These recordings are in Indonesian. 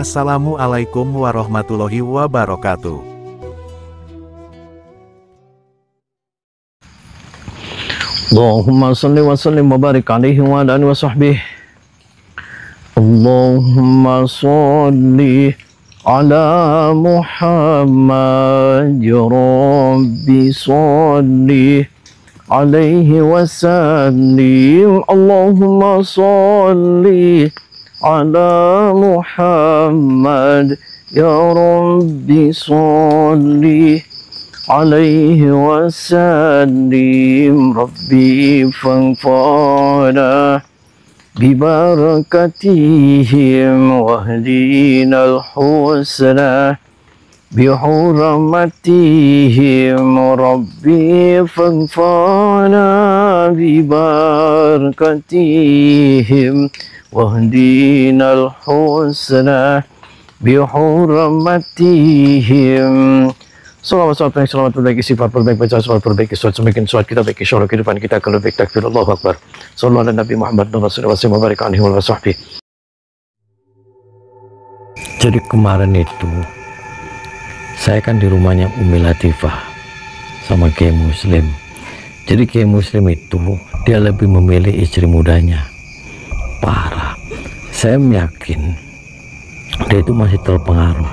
Assalamualaikum warahmatullahi wabarakatuh. Allahumma salli wa sallim wa barik alaihi wa ala alihi wa sahbihi. Allahumma salli ala Muhammad ya Rabbi salli alaihi wa sallim. Allahumma salli ala Muhammad ya Rabbi salli alaihi wa sallim. Rabbi fanfa'na bibarakatihim wahdina al-husna bihurmatihim. Rabbi fanfa'na bibarakatihim wahdina al-husna bihurmatihim. Salawat perbaiki sifat perbaik, baca salawat perbaiki salawat semakin salawat kita baiki insyaallah kehidupan kita akan lebih takbir Allahu Akbar. Sallallahu ala Nabi Muhammad Rasulullah wa barik alaihi wa sahbihi. Jadi kemarin itu saya kan di rumahnya Umi Latifah sama Kiai Muslim. Jadi Kiai Muslim itu dia lebih memilih istri mudanya. Parah. Saya yakin dia itu masih terpengaruh.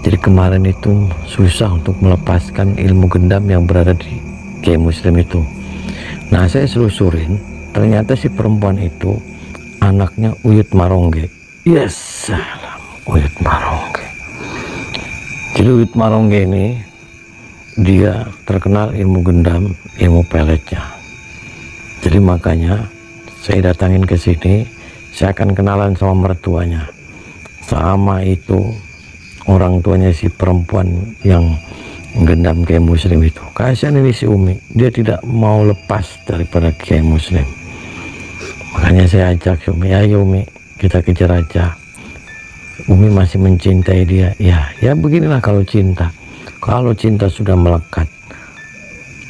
Jadi kemarin itu susah untuk melepaskan ilmu gendam yang berada di Kiai Muslim itu. Nah, saya selusurin, ternyata si perempuan itu anaknya Uyut Marongge. Yes, salam Uyut Marongge. Jadi Uyut Marongge ini dia terkenal ilmu gendam, ilmu peletnya. Jadi makanya saya datangin ke sini, saya akan kenalan sama mertuanya. Sama itu orang tuanya si perempuan yang gendam Kiai Muslim itu. Kasihan ini si Umi, dia tidak mau lepas daripada Kiai Muslim. Makanya saya ajak si Umi, ayo Umi, kita kejar aja. Umi masih mencintai dia. Ya beginilah kalau cinta. Kalau cinta sudah melekat,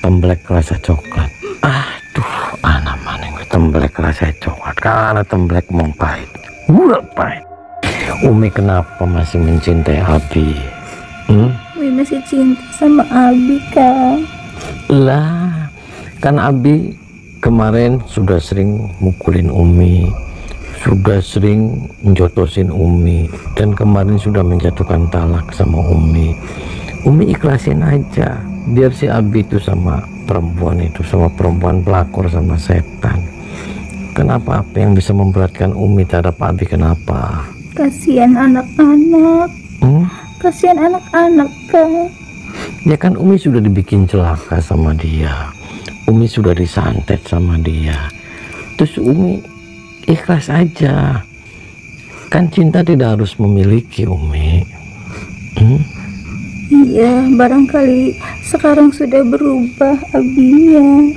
temblek rasa coklat. Aduh, anak maning temblek rasa coklat. Karena temblek mong pahit. Pahit. Umi kenapa masih mencintai Abi? Umi masih cinta sama Abi, Kang. Lah, kan Abi kemarin sudah sering mukulin Umi, sudah sering menjotosin Umi, dan kemarin sudah menjatuhkan talak sama Umi. Umi ikhlasin aja, biar si Abi itu sama perempuan itu, sama perempuan pelakor, sama setan. Kenapa? Apa yang bisa memberatkan Umi terhadap Abi? Kenapa? Kasihan anak-anak. Kasihan anak-anak, Kang. Ya kan Umi sudah dibikin celaka sama dia, Umi sudah disantet sama dia, terus Umi ikhlas aja. Kan cinta tidak harus memiliki, Umi. Iya, barangkali sekarang sudah berubah Abinya.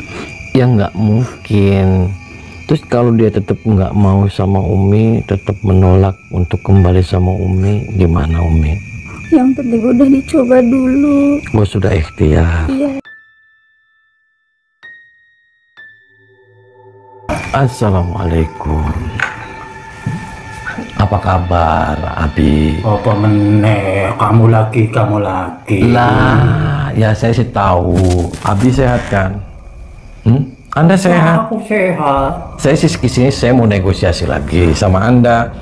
Ya nggak mungkin. Terus kalau dia tetap nggak mau sama Umi, tetap menolak untuk kembali sama Umi, gimana Umi? Yang penting udah dicoba dulu. Oh, sudah ikhtiar. Iya. Assalamualaikum. Apa kabar Abi? Apa meneh, kamu lagi. Lah, ya saya sih tahu. Abi sehat kan? Anda sehat? Aku sehat. Saya sih kesini saya mau negosiasi lagi sama Anda.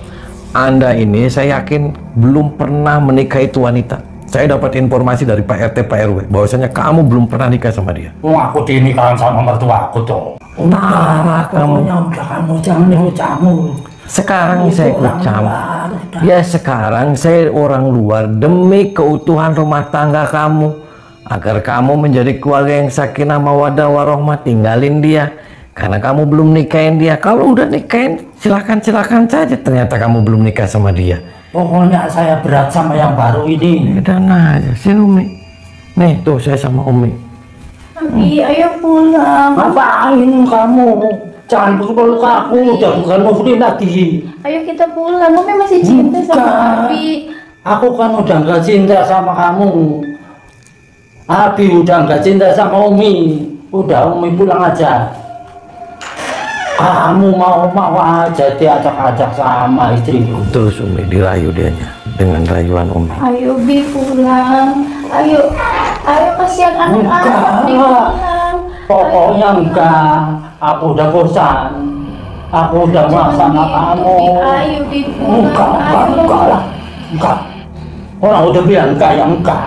Anda ini saya yakin belum pernah menikahi itu wanita. Saya dapat informasi dari Pak RT, Pak RW bahwasanya kamu belum pernah nikah sama dia. Aku dinikahin sama mertua aku tuh. Parah kamu. Udah kamu jangan ikut campur. Sekarang saya ikut campur. Ya sekarang saya orang luar demi keutuhan rumah tangga kamu, agar kamu menjadi keluarga yang sakinah mawaddah warahmah. Tinggalin dia karena kamu belum nikahin dia. Kalau udah nikahin silakan saja. Ternyata kamu belum nikah sama dia. Pokoknya saya berat sama yang baru ini. Dan aja sih Umi. Nih tuh saya sama Umi. Abi, ayo pulang. Ngapain kamu? Jangan peluk aku, udah bukan muhrim lagi. Ayo kita pulang. Umi masih cinta sama Abi. Aku kan udah nggak cinta sama kamu. Abi udah nggak cinta sama Umi. Udah Umi pulang aja. Kamu mau aja diajak-ajak sama istriku. Terus Umi dirayu dianya dengan rayuan Umi. Ayo Bi pulang. Ayo kasihan anak-anak Bi pulang. Pokoknya enggak. Aku udah bosan. Aku udah masalah kamu. Ayo Bi pulang. Enggak lah. Enggak. Orang udah bilang enggak ya enggak.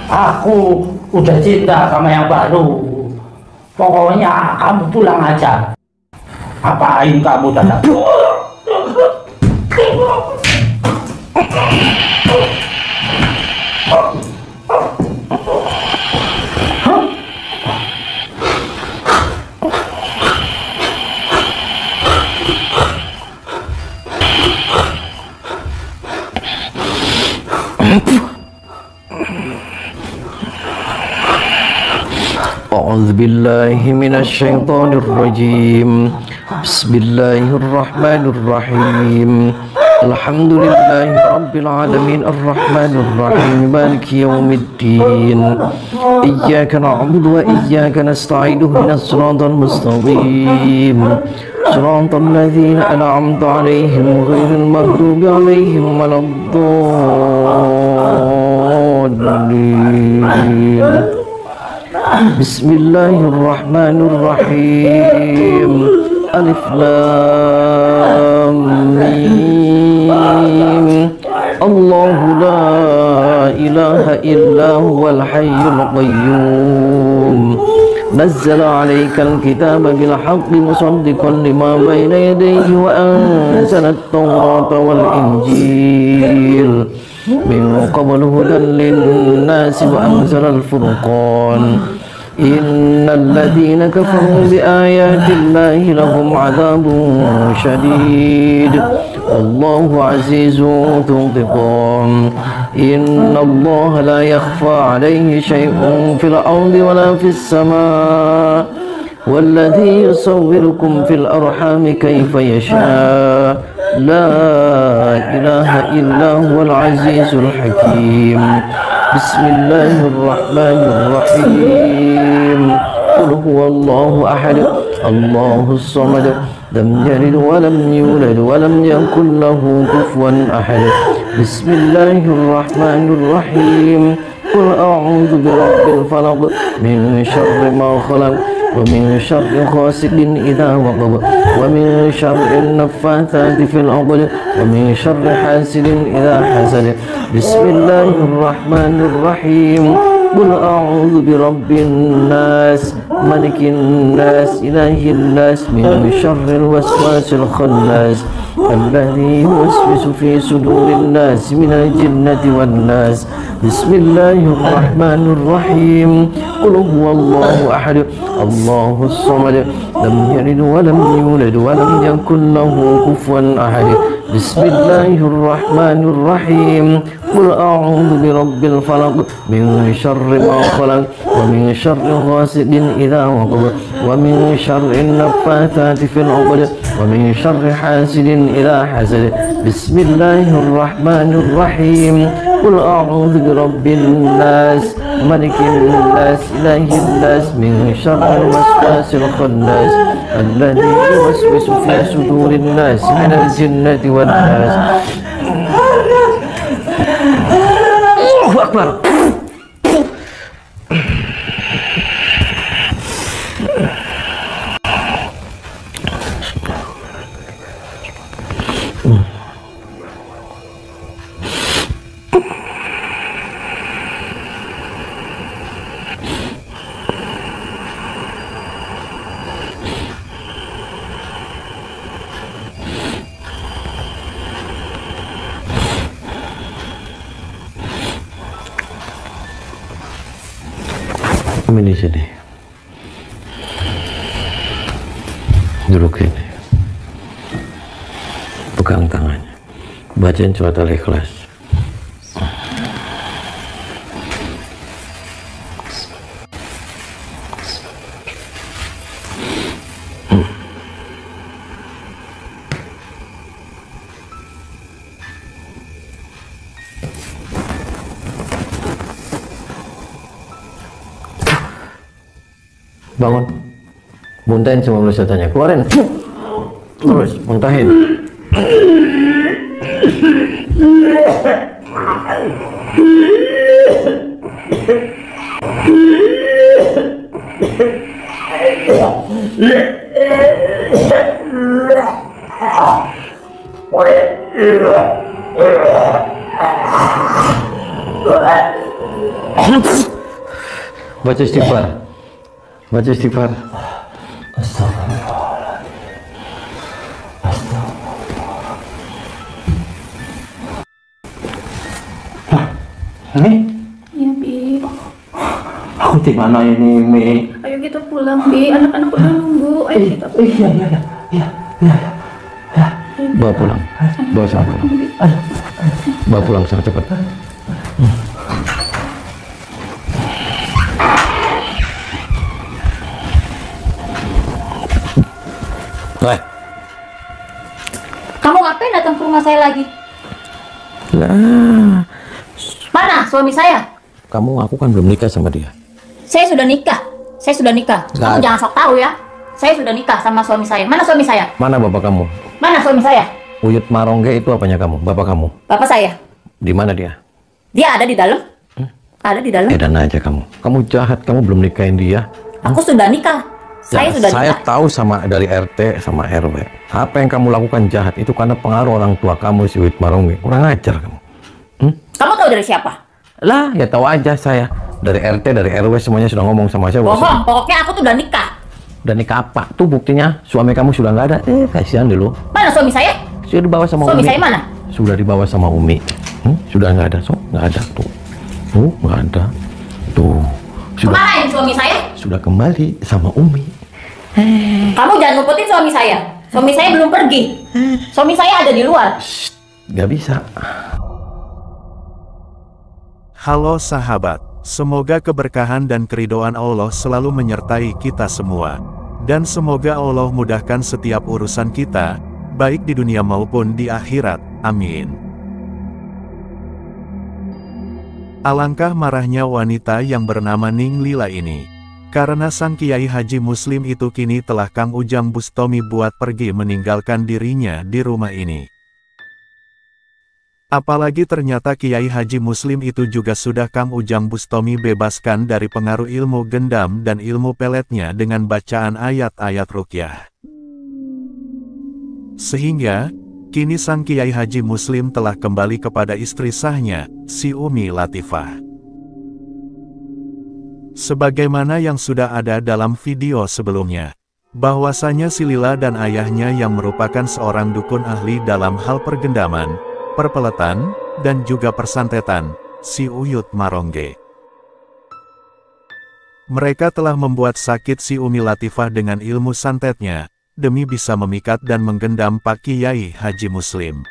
Aku udah cinta sama yang baru. Pokoknya kamu pulang aja. Apain kamu datang? أعوذ بالله من الشيطان الرجيم بسم الله الرحمن الرحيم الحمد لله رب العالمين الرحمن الرحيم مالك يوم الدين إياك نعبد وإياك نستعين اهدنا الصراط المستقيم صراط الذين أنعمت عليهم غير المغضوب عليهم ولا الضالين بسم الله الرحمن الرحيم ألف لام ميم الله لا إله إلا هو الحي القيوم نزل عليك الكتاب بالحق مصدقا لما بين يديه وأنزل التوراة والإنجيل من قبل هدى للناس وأنزل الفرقان إن الذين كفروا بآيات الله لهم عذاب شديد والله عزيز ذو انتقام إن الله لا يخفى عليه شيء في الأرض ولا في السماء والذي يصوركم في الأرحام كيف يشاء لا إله إلا هو العزيز الحكيم بسم الله الرحمن الرحيم قل هو الله أحد الله الصمد لم يلد ولم يولد ولم يكن له كفوا أحد بسم الله الرحمن الرحيم قل أعوذ برب الفلق من شر ما خلق ومن شر غاسق إذا وقب ومن شر النفاثات في العقد ومن شر حاسد إذا حسد بسم الله الرحمن الرحيم قل أعوذ برب الناس ملك الناس إله الناس من شر الوسواس الخناس الذي يوسوس في صدور الناس من الجنة والناس بسم الله الرحمن الرحيم قل هو الله أحد الله الصمد لم يلد ولم يولد ولم يكن له كفوا أحد بسم الله الرحمن الرحيم قل أعوذ برب الفلق من شر ما خلق ومن شر غاسق إذا وقب ومن شر النفاثات في العقد ومن شر حاسد إذا حسد بسم الله الرحمن الرحيم قل أعوذ برب الناس ملك الناس إله الناس من شر الوسواس الخناس الذي يوسوس في صدور الناس من الجنة والناس الله أكبر Ini sini duduk ini, pegang tangannya, bacain surat Al-Ikhlas. Bangun, Muntahin semua melesetannya, keluarin. Terus, muntahin. Baca istighfar. Baca istighfar. Mi, Iya, Bi. aku di mana ini, Mi? Ayo kita pulang, Bi. Anak-anak udah nunggu. Ayo kita pulang. Iya. Bawa pulang. Bawa sana pulang. Bawa pulang sana cepat. Kamu ngapain datang ke rumah saya lagi? Lah, Mana suami saya? kamu aku kan belum nikah sama dia. Saya sudah nikah. Saya sudah nikah. Kamu Nggak. jangan sok tahu ya. Saya sudah nikah sama suami saya. Mana suami saya? Mana bapak kamu? Mana suami saya? Uyut Marongge itu apanya kamu? Bapak kamu? Bapak saya. Di mana dia? Dia ada di dalam. Ada di dalam. Edan aja kamu. Kamu jahat, kamu belum nikahin dia. Aku sudah nikah. Saya sudah saya nikah. tahu sama dari RT sama RW. Apa yang kamu lakukan jahat itu karena pengaruh orang tua kamu si Uyut Marongge. Kurang ajar kamu. Kamu tahu dari siapa? Lah, ya tahu aja saya. Dari RT, dari RW semuanya sudah ngomong sama saya. Bohong. Pokoknya aku tuh udah nikah. Dan nikah apa? Tuh buktinya suami kamu sudah nggak ada. Kasihan dulu. Mana suami saya? Sudah dibawa sama Suami Umi. saya mana? Sudah dibawa sama Umi. Sudah nggak ada, nggak ada tuh. Tuh nggak ada. Tuh sudah Kemana suami saya? sudah kembali sama Umi. Kamu jangan ngumpetin suami saya. Suami saya belum pergi. Suami saya ada di luar. Nggak bisa. Halo sahabat, semoga keberkahan dan keridhaan Allah selalu menyertai kita semua. Dan semoga Allah mudahkan setiap urusan kita, baik di dunia maupun di akhirat. Amin. Alangkah marahnya wanita yang bernama Ning Lila ini. Karena sang Kiai Haji Muslim itu kini telah Kang Ujang Bustomi buat pergi meninggalkan dirinya di rumah ini. Apalagi ternyata Kiai Haji Muslim itu juga sudah Kang Ujang Bustomi bebaskan dari pengaruh ilmu gendam dan ilmu peletnya dengan bacaan ayat-ayat ruqyah. Sehingga, kini sang Kiai Haji Muslim telah kembali kepada istri sahnya, si Umi Latifah. Sebagaimana yang sudah ada dalam video sebelumnya, bahwasanya si Lila dan ayahnya yang merupakan seorang dukun ahli dalam hal pergendaman, perpeletan, dan juga persantetan, si Uyut Marongge. Mereka telah membuat sakit si Umi Latifah dengan ilmu santetnya, demi bisa memikat dan menggendam Pak Kiai Haji Muslim.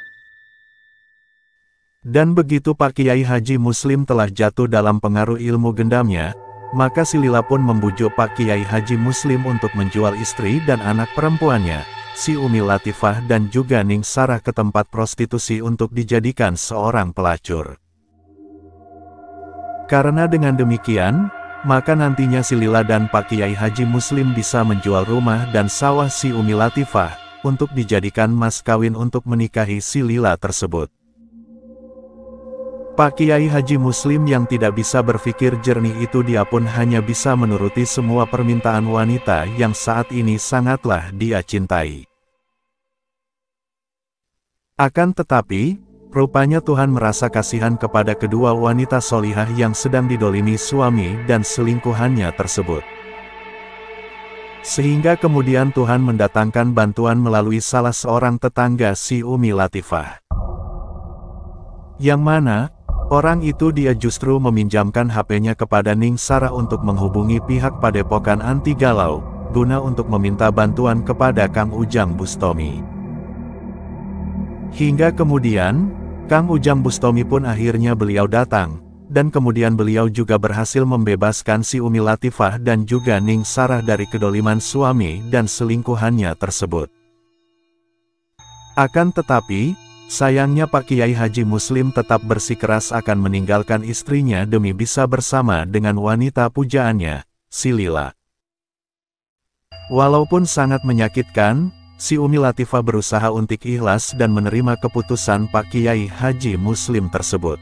Dan begitu Pak Kiai Haji Muslim telah jatuh dalam pengaruh ilmu gendamnya, maka si Lila pun membujuk Pak Kiai Haji Muslim untuk menjual istri dan anak perempuannya, si Umi Latifah dan juga Ning Sarah ke tempat prostitusi untuk dijadikan seorang pelacur. Karena dengan demikian, maka nantinya si Lila dan Pak Kiai Haji Muslim bisa menjual rumah dan sawah si Umi Latifah, untuk dijadikan mas kawin untuk menikahi si Lila tersebut. Pak Kiai Haji Muslim yang tidak bisa berpikir jernih itu dia pun hanya bisa menuruti semua permintaan wanita yang saat ini sangatlah dia cintai. Akan tetapi, rupanya Tuhan merasa kasihan kepada kedua wanita solihah yang sedang didolimi suami dan selingkuhannya tersebut. Sehingga kemudian Tuhan mendatangkan bantuan melalui salah seorang tetangga si Umi Latifah. Yang mana, orang itu dia justru meminjamkan HP-nya kepada Ning Sarah untuk menghubungi pihak Padepokan Anti Galau, guna untuk meminta bantuan kepada Kang Ujang Bustomi. Hingga kemudian, Kang Ujang Bustomi pun akhirnya beliau datang, dan kemudian beliau juga berhasil membebaskan si Umi Latifah dan juga Ning Sarah dari kedoliman suami dan selingkuhannya tersebut. Akan tetapi, sayangnya Pak Kiai Haji Muslim tetap bersikeras akan meninggalkan istrinya demi bisa bersama dengan wanita pujaannya, si Lila. Walaupun sangat menyakitkan, si Umi Latifah berusaha untuk ikhlas dan menerima keputusan Pak Kiai Haji Muslim tersebut.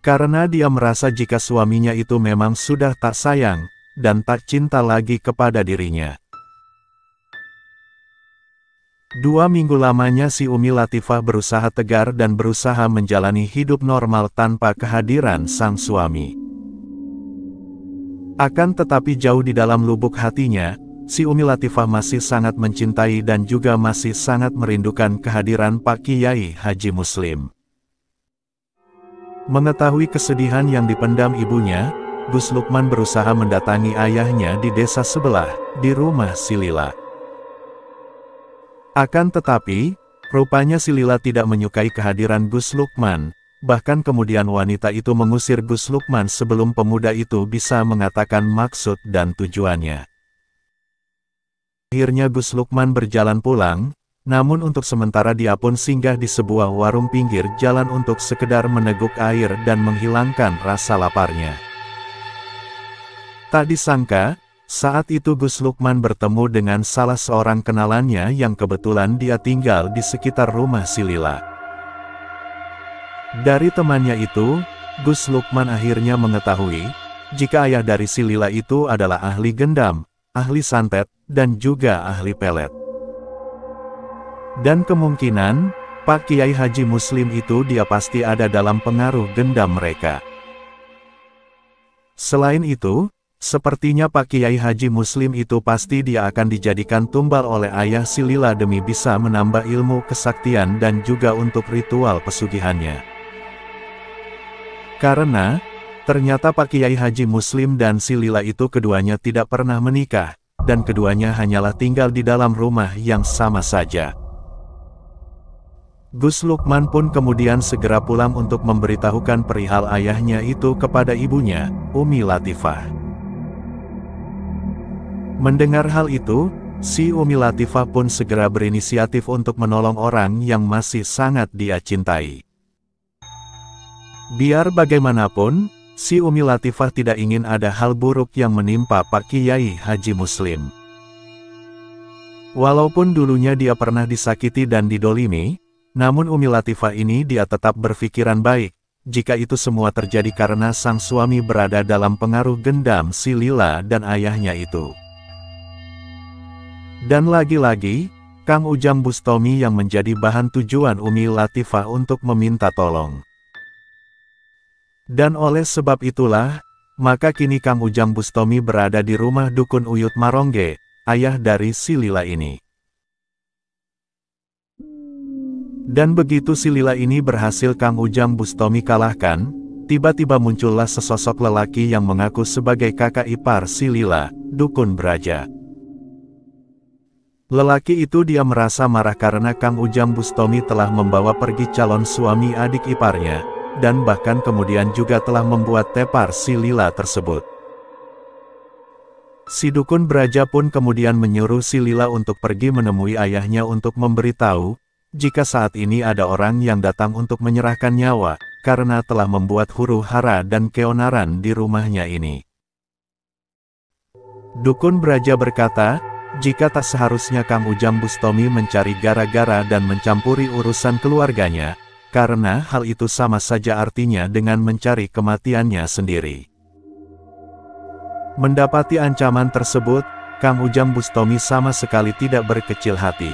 Karena dia merasa jika suaminya itu memang sudah tak sayang, dan tak cinta lagi kepada dirinya. 2 minggu lamanya si Umi Latifah berusaha tegar dan berusaha menjalani hidup normal tanpa kehadiran sang suami. Akan tetapi jauh di dalam lubuk hatinya, si Umi Latifah masih sangat mencintai dan juga masih sangat merindukan kehadiran Pak Kiai Haji Muslim. Mengetahui kesedihan yang dipendam ibunya, Gus Lukman berusaha mendatangi ayahnya di desa sebelah, di rumah si Lila. Akan tetapi, rupanya si Lila tidak menyukai kehadiran Gus Lukman. Bahkan kemudian wanita itu mengusir Gus Lukman sebelum pemuda itu bisa mengatakan maksud dan tujuannya. Akhirnya Gus Lukman berjalan pulang, namun untuk sementara dia pun singgah di sebuah warung pinggir jalan untuk sekedar meneguk air dan menghilangkan rasa laparnya. Tak disangka, saat itu Gus Lukman bertemu dengan salah seorang kenalannya yang kebetulan dia tinggal di sekitar rumah si Lila. Dari temannya itu, Gus Lukman akhirnya mengetahui, jika ayah dari si Lila itu adalah ahli gendam, ahli santet, dan juga ahli pelet. Dan kemungkinan, Pak Kiai Haji Muslim itu dia pasti ada dalam pengaruh gendam mereka. Selain itu, sepertinya Pak Kiai Haji Muslim itu pasti dia akan dijadikan tumbal oleh ayah si Lila demi bisa menambah ilmu kesaktian dan juga untuk ritual pesugihannya. Karena, ternyata Pak Kiai Haji Muslim dan si Lila itu keduanya tidak pernah menikah, dan keduanya hanyalah tinggal di dalam rumah yang sama saja. Gus Lukman pun kemudian segera pulang untuk memberitahukan perihal ayahnya itu kepada ibunya, Umi Latifah. Mendengar hal itu, si Umi Latifah pun segera berinisiatif untuk menolong orang yang masih sangat dia cintai. Biar bagaimanapun, si Umi Latifah tidak ingin ada hal buruk yang menimpa Pak Kiai Haji Muslim. Walaupun dulunya dia pernah disakiti dan didolimi, namun Umi Latifah ini dia tetap berpikiran baik, jika itu semua terjadi karena sang suami berada dalam pengaruh gendam si Lila dan ayahnya itu. Dan lagi-lagi, Kang Ujang Bustomi yang menjadi bahan tujuan Umi Latifah untuk meminta tolong. Dan oleh sebab itulah, maka kini Kang Ujang Bustomi berada di rumah Dukun Uyut Marongge, ayah dari si Lila ini. Dan begitu si Lila ini berhasil Kang Ujang Bustomi kalahkan, tiba-tiba muncullah sesosok lelaki yang mengaku sebagai kakak ipar si Lila, Dukun Braja. Lelaki itu dia merasa marah karena Kang Ujang Bustomi telah membawa pergi calon suami adik iparnya, dan bahkan kemudian juga telah membuat tepar si Lila tersebut. Si Dukun Braja pun kemudian menyuruh si Lila untuk pergi menemui ayahnya untuk memberitahu, jika saat ini ada orang yang datang untuk menyerahkan nyawa, karena telah membuat huru-hara dan keonaran di rumahnya ini. Dukun Braja berkata, jika tak seharusnya Kang Ujang Bustomi mencari gara-gara dan mencampuri urusan keluarganya, karena hal itu sama saja artinya dengan mencari kematiannya sendiri. Mendapati ancaman tersebut, Kang Ujang Bustomi sama sekali tidak berkecil hati.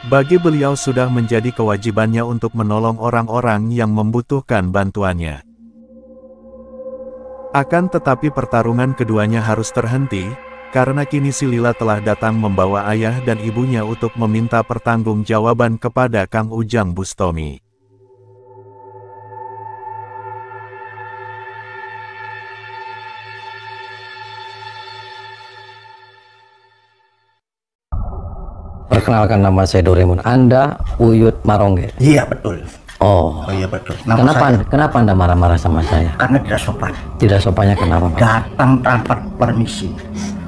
Bagi beliau sudah menjadi kewajibannya untuk menolong orang-orang yang membutuhkan bantuannya. Akan tetapi pertarungan keduanya harus terhenti, karena kini si Lila telah datang membawa ayah dan ibunya untuk meminta pertanggungjawaban kepada Kang Ujang Bustomi. Perkenalkan, nama saya Doraemon. Anda Uyut Marongge? Iya betul. Oh iya betul. Kenapa Anda marah-marah sama saya? Karena tidak sopan. Tidak sopannya kenapa, Pak? Datang tanpa permisi.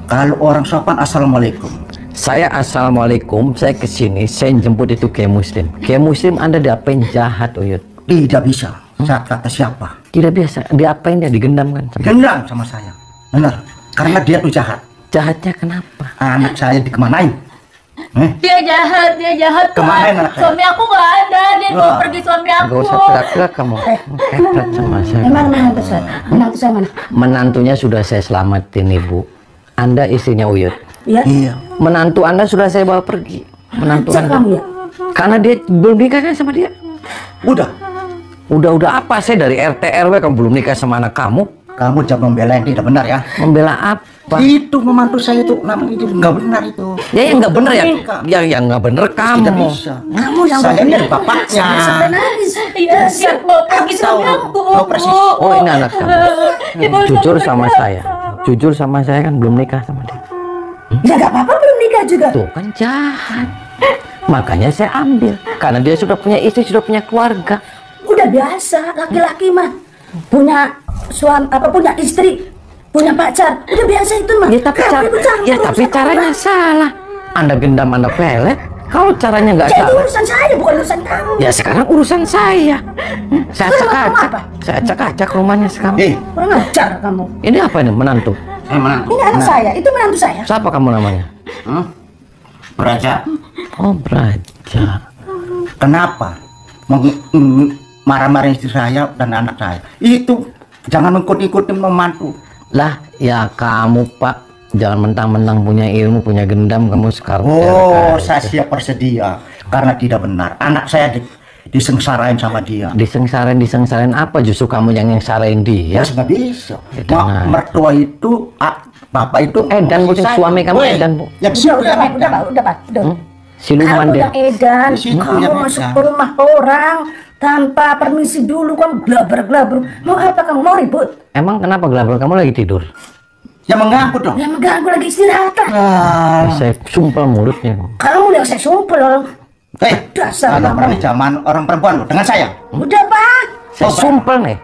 Kalau orang sopan, assalamualaikum. Saya assalamualaikum, saya kesini, saya jemput itu Kiai Muslim. Kiai Muslim Anda diapain jahat, Uyut? Tidak bisa. Saya kata siapa? Tidak biasa, diapain dia? Digendam kan? Gendam sama saya. Benar. Karena dia tuh jahat. Jahatnya kenapa? Anak saya dikemanain? Dia jahat, Pak. Kemana anak saya? Suami aku nggak ada, dia bawa pergi suami aku. Gak usah teriak-teriak kamu. Kepret sama saya. Mana menantu saya? Menantu saya mana? Menantunya sudah saya selamatin, Ibu. Anda istrinya Uyut. Iya. Iya. Menantu Anda sudah saya bawa pergi. Menantu Cek Anda. kamu ya? Karena dia belum nikah kan sama dia. Udah. Udah apa, saya dari RT RW kamu belum nikah sama anak kamu? Kamu jangan membela yang tidak benar ya. Membela apa? Itu memantu saya itu namanya itu nggak benar itu. Ya yang nggak bener ya. Nikah. Yang nggak bener Tidak kamu. bisa. Kamu yang Saya benar. ini bapaknya. Sampai nangis. Iya, dia bawa pergi suami aku. Tahu persis. Oh ini anak kamu. Jujur sama saya. Jujur sama saya kan belum nikah sama dia. Ya nggak apa-apa, belum nikah juga. Tuh kan jahat. Makanya saya ambil. Karena dia sudah punya istri, sudah punya keluarga. Udah biasa, laki-laki mah punya suami apa, punya istri, punya pacar. Udah biasa itu mah. Ya tapi, tapi caranya salah. Anda gendam, Anda pelet. Kalau caranya nggak Jadi salah. urusan saya, bukan urusan kamu. Ya sekarang urusan saya. Saya Terus kamu acak-acak. apa? Saya acak-acak rumahnya sekarang. Kurang ajar kamu. Ini apa ini menantu? Menantu. Ini anak saya, itu menantu saya. Siapa kamu namanya? Beraja. Oh Braja. Kenapa marah-marah istri saya dan anak saya? Itu jangan mengikut-ikutin membantu. Lah ya kamu Pak, jangan mentang-mentang punya ilmu, punya gendam kamu sekarang. Oh, saya siap bersedia karena tidak benar. Anak saya disengsarain sama dia. Disengsarain apa? Justru kamu yang nyengsarain dia. Ya nggak bisa. Edan. Mertua itu, bapak itu. Edan bukan saya. suami kamu, Weh, Edan, Bu. Yang situ Udah, yang Pak, udah, Pak, udah, Pak, udah. Siluman Kamu dia. yang edan, Di situ kamu yang masuk edan. ke rumah orang tanpa permisi dulu, kamu blaber-blaber. Mau apa kamu? Mau ribut? Emang kenapa gelabah kamu lagi tidur? Yang mengganggu dong. Yang mengganggu lagi istirahat lah. Saya sumpel mulutnya. Kamu yang saya sumpel orang. Dasar ada kamu. pernah zaman orang perempuan loh, dengan saya. Udah, Pak. Saya sumpel nih.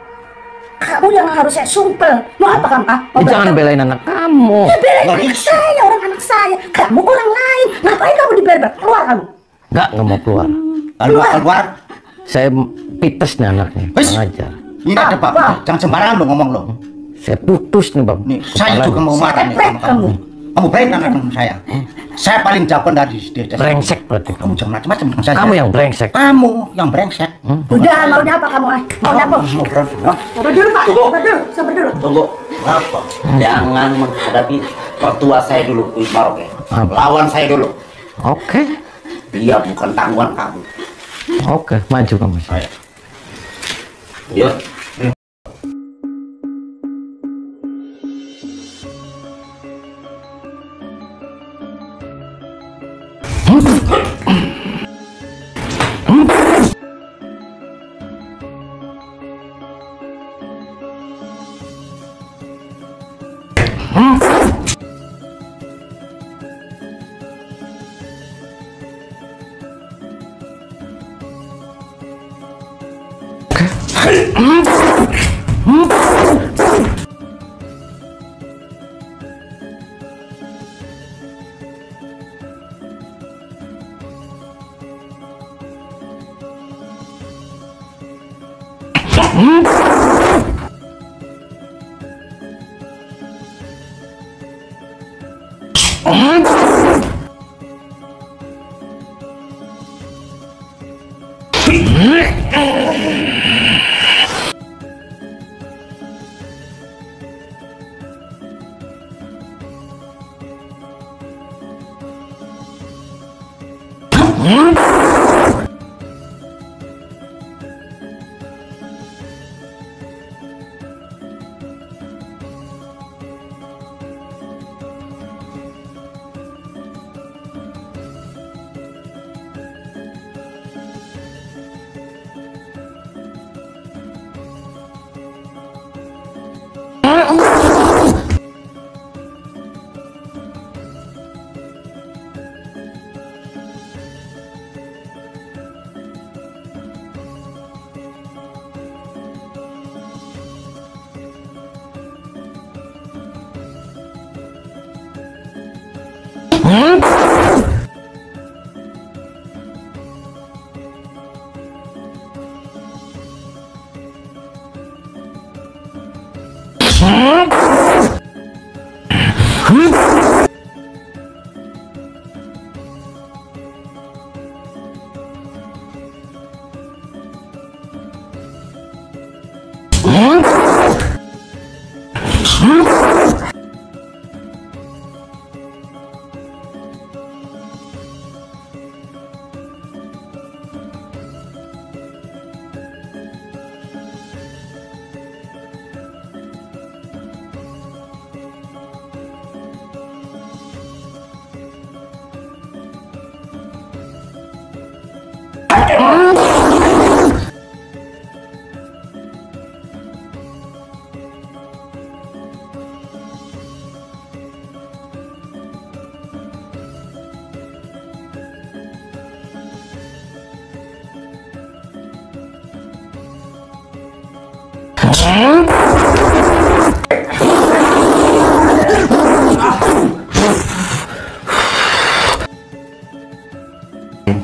Kamu yang harus saya sumpel. Mau apa kamu? Ah? Mau Jangan berantem? belain anak kamu. Ya, belain Nggak anak bisa. saya, orang anak saya. Kamu orang lain. Ngapain kamu dibela? Keluar kamu. Nggak mau keluar. Keluar. Saya pites nih anaknya. Wes. Kurang ajar. Ini ada Apa? bapak. Jangan sembarangan lo ngomong lo. Saya putus nih Bang. Nih, saya juga mau marah nih sama kamu. Kamu baik anak saya. Saya paling jagoan dari desa. Brengsek berarti kamu. Kamu jangan macam-macam dengan saya. Kamu yang brengsek. Kamu yang brengsek. Udah, maunya apa kamu? Ah? Maunya apa? Mau berantem, ha? Sabar dulu, Pak. Sabar dulu. Sabar dulu. Tunggu. Apa? Jangan menghadapi mertua saya dulu, Ismarok ya. Apa? Lawan saya dulu. Oke. Dia bukan tanggungan kamu. Oke, maju kamu. Ayo. Ya. Hmm?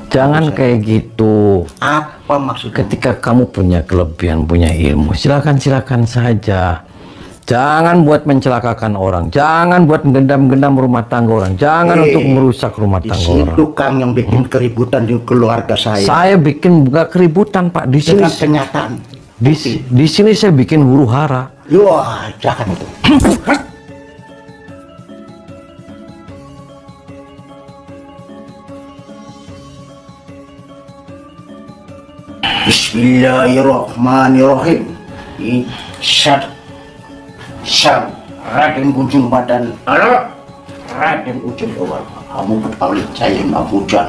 Jangan kayak gitu. Apa maksudnya? Ketika kamu punya kelebihan, punya ilmu, silakan saja. Jangan buat mencelakakan orang, jangan buat menggendam-gendam rumah tangga orang, jangan untuk merusak rumah tangga orang. Itu Kang yang bikin keributan di keluarga saya. Saya bikin bukan keributan, Pak. Di sini Dengan kenyataan. di sini saya bikin huru hara. Wah, jangan itu. Bismillahirrahmanirrahim. Syar Raden Ujung Badan Raden Ujung Bawal kamu berpaling cayin Abu Jahal.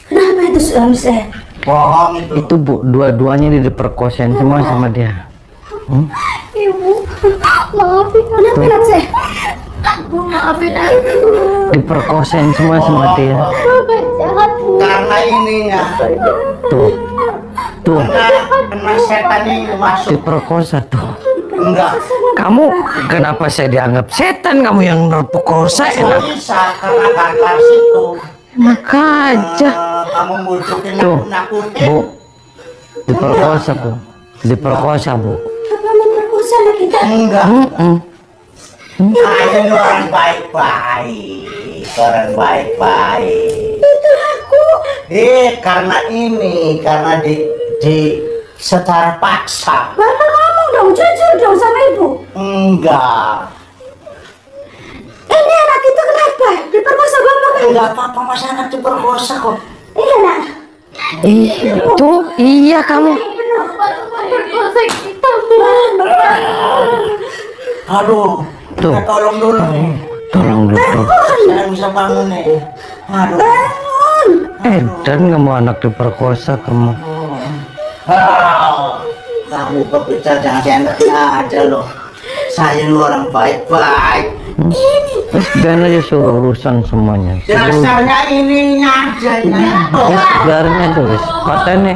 Kenapa itu suami saya? Bohong itu. Itu Bu, dua-duanya diperkosain semua sama dia. Ibu, maafin anak anak saya. Bu, maafin aku. Diperkosain semua sama dia. Bapak jahat, Bu. Karena ininya. Tuh, Karena setan ini masuk. diperkosa tuh. Enggak. Kamu kenapa saya dianggap setan? Kamu yang perkosa enak. Bisa karena kanker situ. Enak aja. Kamu bujukin Tuh, nakut-nakutin. Bu, diperkosa Bu, diperkosa Bu. Bapak memperkosa anak kita. Enggak. Mm-mm. Ada orang baik-baik. Orang baik-baik. Itu aku. Karena ini, karena di secara paksa. Bapak ngomong dong, jujur dong sama ibu. Enggak. Ini anak itu kenapa? Diperkosa Bapak kan? Enggak apa-apa, masa anak diperkosa kok. Iya, nak. Tuh, iya kamu. Perkosa kita, Bu. Aduh, Tuh. minta tolong dulu nih. Tolong dokter. Saya bisa bangun nih. Aduh. Dan kamu anak diperkosa kamu. Kamu berbicara jangan seenaknya aja loh. Saya ini orang baik-baik. Terus biarin aja suruh urusan semuanya. Dasarnya ininya aja. Biarin aja wis. Patene